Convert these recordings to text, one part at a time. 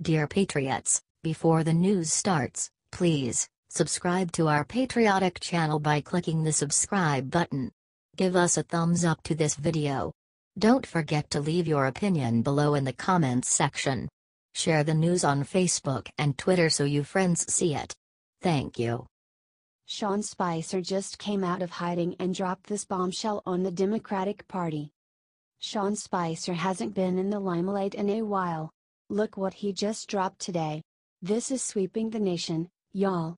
Dear Patriots, before the news starts, please subscribe to our patriotic channel by clicking the subscribe button. Give us a thumbs up to this video. Don't forget to leave your opinion below in the comments section. Share the news on Facebook and Twitter so your friends see it. Thank you. Sean Spicer just came out of hiding and dropped this bombshell on the Democratic Party. Sean Spicer hasn't been in the limelight in a while. Look what he just dropped today. This is sweeping the nation, y'all.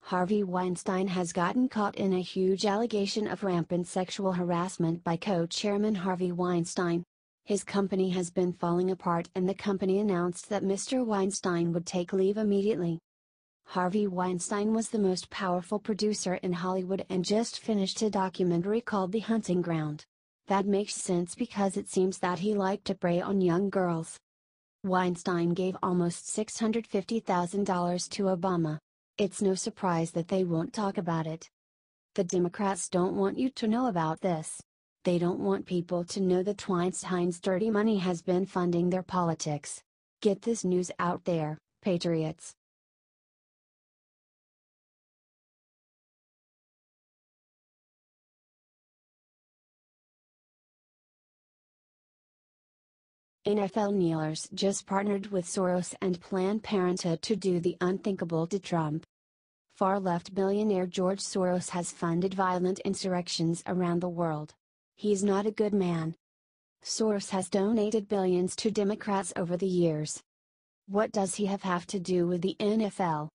Harvey Weinstein has gotten caught in a huge allegation of rampant sexual harassment by co-chairman Harvey Weinstein. His company has been falling apart and the company announced that Mr. Weinstein would take leave immediately. Harvey Weinstein was the most powerful producer in Hollywood and just finished a documentary called The Hunting Ground. That makes sense because it seems that he liked to prey on young girls. Weinstein gave almost $650,000 to Obama. It's no surprise that they won't talk about it. The Democrats don't want you to know about this. They don't want people to know that Weinstein's dirty money has been funding their politics. Get this news out there, patriots. NFL kneelers just partnered with Soros and Planned Parenthood to do the unthinkable to Trump. Far-left billionaire George Soros has funded violent insurrections around the world. He's not a good man. Soros has donated billions to Democrats over the years. What does he have to do with the NFL?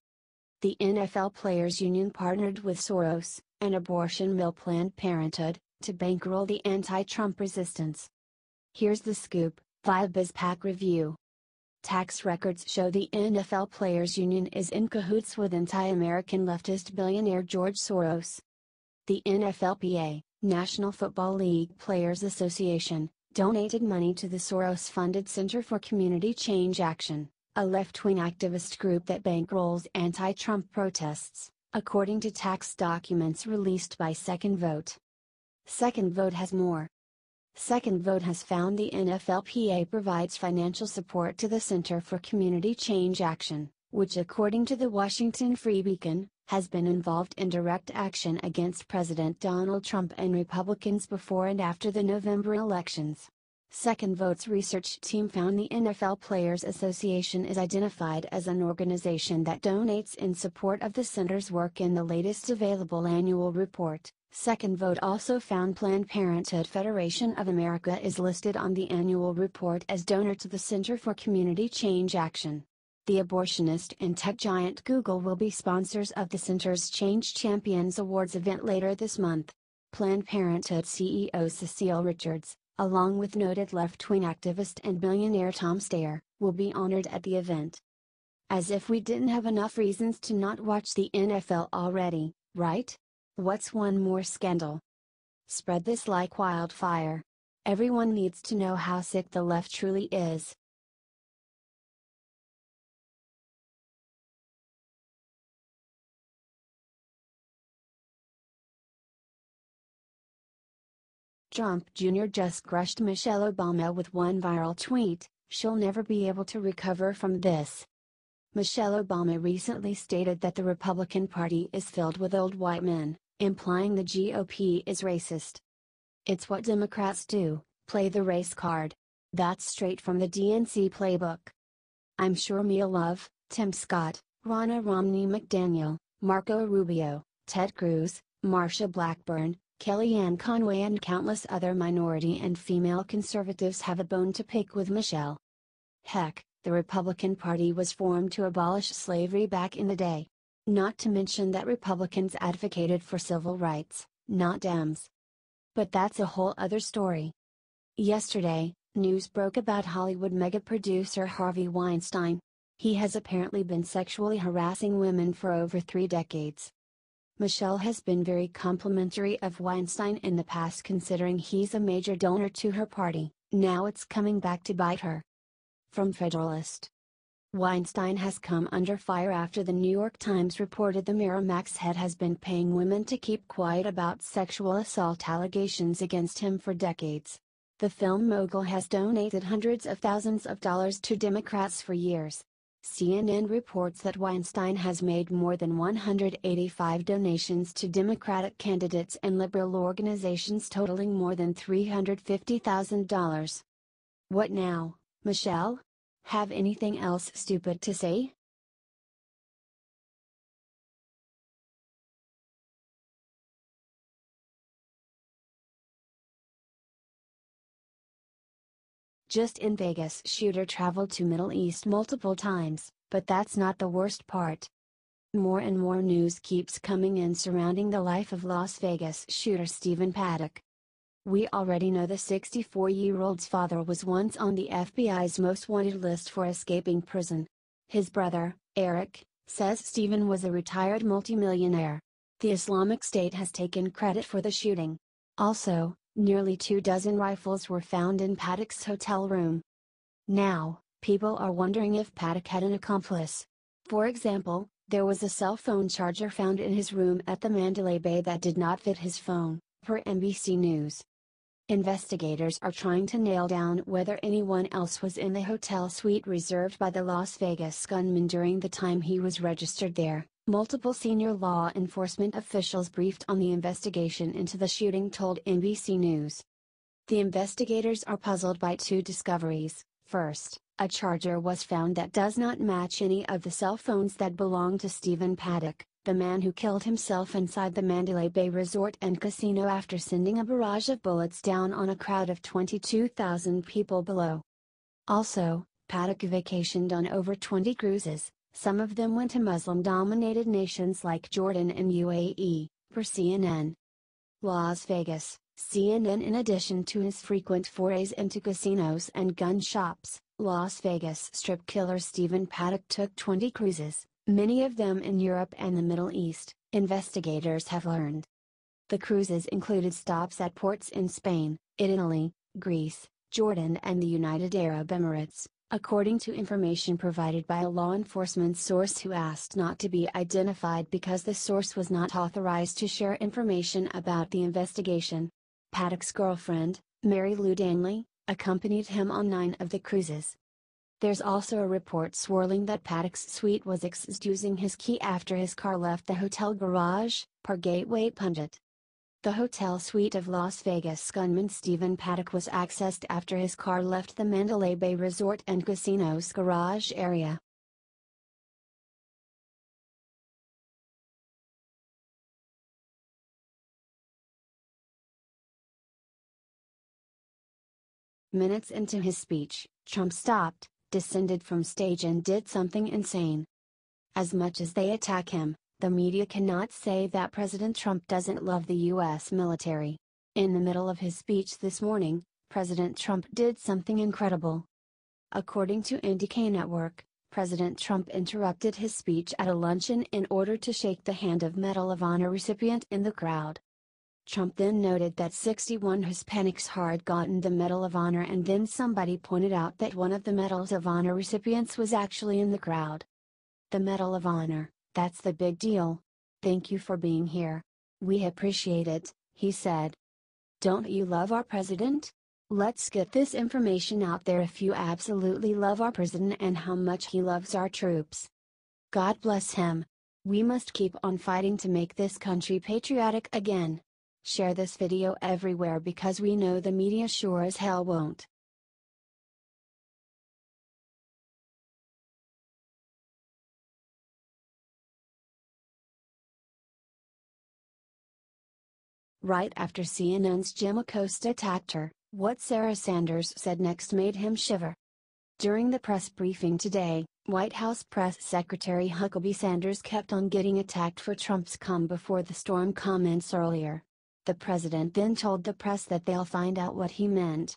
The NFL Players Union partnered with Soros, an abortion mill Planned Parenthood, to bankroll the anti-Trump resistance. Here's the scoop, via BizPack Review. Tax records show the NFL Players Union is in cahoots with anti-American leftist billionaire George Soros. The NFLPA, National Football League Players Association, donated money to the Soros-funded Center for Community Change Action, a left-wing activist group that bankrolls anti-Trump protests, according to tax documents released by Second Vote. Second Vote has more. Second Vote has found the NFLPA provides financial support to the Center for Community Change Action, which according to the Washington Free Beacon, has been involved in direct action against President Donald Trump and Republicans before and after the November elections. Second Vote's research team found the NFL Players Association is identified as an organization that donates in support of the center's work in the latest available annual report. Second Vote also found Planned Parenthood Federation of America is listed on the annual report as donor to the Center for Community Change Action. The abortionist and tech giant Google will be sponsors of the center's Change Champions Awards event later this month. Planned Parenthood CEO Cecile Richards, along with noted left-wing activist and billionaire Tom Steyer, will be honored at the event. As if we didn't have enough reasons to not watch the NFL already, right? What's one more scandal? Spread this like wildfire. Everyone needs to know how sick the left truly is. Trump Jr. just crushed Michelle Obama with one viral tweet. She'll never be able to recover from this. Michelle Obama recently stated that the Republican Party is filled with old white men, implying the GOP is racist. It's what Democrats do, play the race card. That's straight from the DNC playbook. I'm sure Mia Love, Tim Scott, Ronna Romney McDaniel, Marco Rubio, Ted Cruz, Marsha Blackburn, Kellyanne Conway and countless other minority and female conservatives have a bone to pick with Michelle. Heck, the Republican Party was formed to abolish slavery back in the day. Not to mention that Republicans advocated for civil rights, not Dems. But that's a whole other story. Yesterday, news broke about Hollywood mega producer Harvey Weinstein. He has apparently been sexually harassing women for over 3 decades. Michelle has been very complimentary of Weinstein in the past considering he's a major donor to her party. Now it's coming back to bite her. From Federalist. Weinstein has come under fire after the New York Times reported the Miramax head has been paying women to keep quiet about sexual assault allegations against him for decades. The film mogul has donated hundreds of thousands of dollars to Democrats for years. CNN reports that Weinstein has made more than 185 donations to Democratic candidates and liberal organizations totaling more than $350,000. What now, Michelle? Have anything else stupid to say? Just in Vegas, shooter traveled to Middle East multiple times, but that's not the worst part. More and more news keeps coming in surrounding the life of Las Vegas shooter Stephen Paddock. We already know the 64-year-old's father was once on the FBI's most wanted list for escaping prison. His brother, Eric, says Stephen was a retired multimillionaire. The Islamic State has taken credit for the shooting. Also, nearly 24 rifles were found in Paddock's hotel room. Now, people are wondering if Paddock had an accomplice. For example, there was a cell phone charger found in his room at the Mandalay Bay that did not fit his phone, per NBC News. Investigators are trying to nail down whether anyone else was in the hotel suite reserved by the Las Vegas gunman during the time he was registered there. Multiple senior law enforcement officials briefed on the investigation into the shooting told NBC News. The investigators are puzzled by two discoveries. First, a charger was found that does not match any of the cell phones that belong to Stephen Paddock, the man who killed himself inside the Mandalay Bay Resort and Casino after sending a barrage of bullets down on a crowd of 22,000 people below. Also, Paddock vacationed on over 20 cruises. Some of them went to Muslim-dominated nations like Jordan and UAE, per CNN. Las Vegas, CNN. In addition to his frequent forays into casinos and gun shops, Las Vegas Strip killer Stephen Paddock took 20 cruises, many of them in Europe and the Middle East, investigators have learned. The cruises included stops at ports in Spain, Italy, Greece, Jordan and the United Arab Emirates, according to information provided by a law enforcement source who asked not to be identified because the source was not authorized to share information about the investigation. Paddock's girlfriend, Mary Lou Danley, accompanied him on 9 of the cruises. There's also a report swirling that Paddock's suite was accessed using his key after his car left the hotel garage, per Gateway Pundit. The hotel suite of Las Vegas gunman Stephen Paddock was accessed after his car left the Mandalay Bay Resort and Casino's garage area. Minutes into his speech, Trump stopped, descended from stage and did something insane. As much as they attack him, the media cannot say that President Trump doesn't love the U.S. military. In the middle of his speech this morning, President Trump did something incredible. According to NDK Network, President Trump interrupted his speech at a luncheon in order to shake the hand of Medal of Honor recipient in the crowd. Trump then noted that 61 Hispanics had gotten the Medal of Honor, and then somebody pointed out that one of the Medals of Honor recipients was actually in the crowd. The Medal of Honor, that's the big deal. Thank you for being here. We appreciate it, he said. Don't you love our president? Let's get this information out there if you absolutely love our president and how much he loves our troops. God bless him. We must keep on fighting to make this country patriotic again. Share this video everywhere because we know the media sure as hell won't. Right after CNN's Jim Acosta attacked her, what Sarah Sanders said next made him shiver. During the press briefing today, White House Press Secretary Huckabee Sanders kept on getting attacked for Trump's calm before the storm comments earlier. The president then told the press that they'll find out what he meant.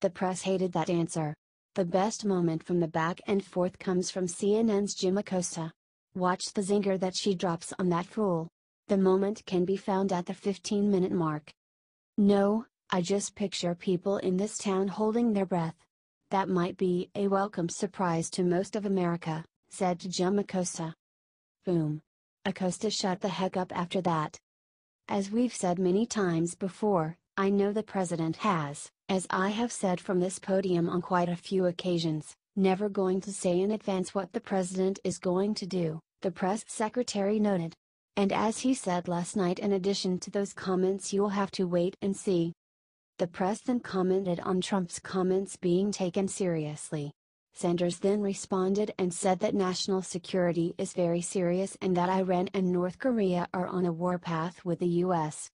The press hated that answer. The best moment from the back and forth comes from CNN's Jim Acosta. Watch the zinger that she drops on that fool. The moment can be found at the 15-minute mark. No, I just picture people in this town holding their breath. That might be a welcome surprise to most of America, said Jim Acosta. Boom. Acosta shut the heck up after that. As we've said many times before, I know the president has, as I have said from this podium on quite a few occasions, Never going to say in advance what the president is going to do, the press secretary noted. And as he said last night, in addition to those comments, you'll have to wait and see. The press then commented on Trump's comments being taken seriously. Sanders then responded and said that national security is very serious and that Iran and North Korea are on a warpath with the US.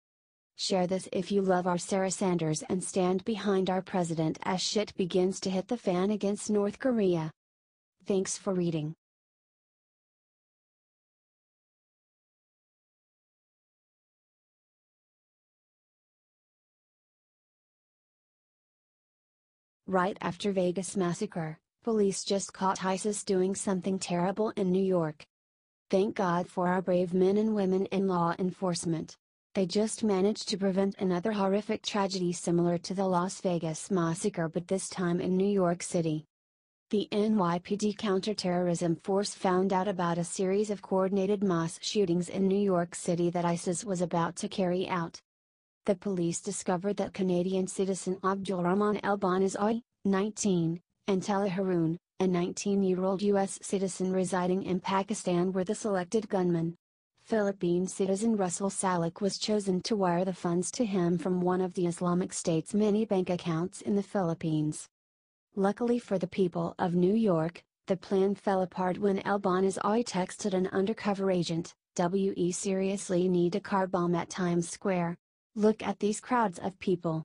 Share this if you love our Sarah Sanders and stand behind our president as shit begins to hit the fan against North Korea. Thanks for reading. Right after Vegas massacre, police just caught ISIS doing something terrible in New York. Thank God for our brave men and women in law enforcement. They just managed to prevent another horrific tragedy similar to the Las Vegas massacre, but this time in New York City. The NYPD counterterrorism force found out about a series of coordinated mass shootings in New York City that ISIS was about to carry out. The police discovered that Canadian citizen Abdulrahman El-Banazai, 19, and Tala Haroon, a 19-year-old U.S. citizen residing in Pakistan, were the selected gunmen. Philippine citizen Russell Salek was chosen to wire the funds to him from one of the Islamic State's many bank accounts in the Philippines. Luckily for the people of New York, the plan fell apart when El-Banazai texted an undercover agent, "We seriously need a car bomb at Times Square. Look at these crowds of people."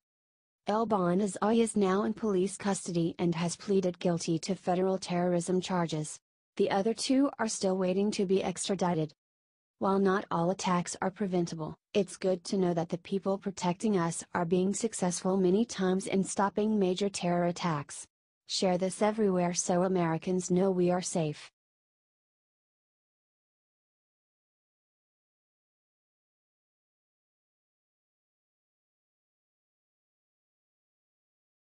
El-Banazai is now in police custody and has pleaded guilty to federal terrorism charges. The other two are still waiting to be extradited. While not all attacks are preventable, it's good to know that the people protecting us are being successful many times in stopping major terror attacks. Share this everywhere so Americans know we are safe.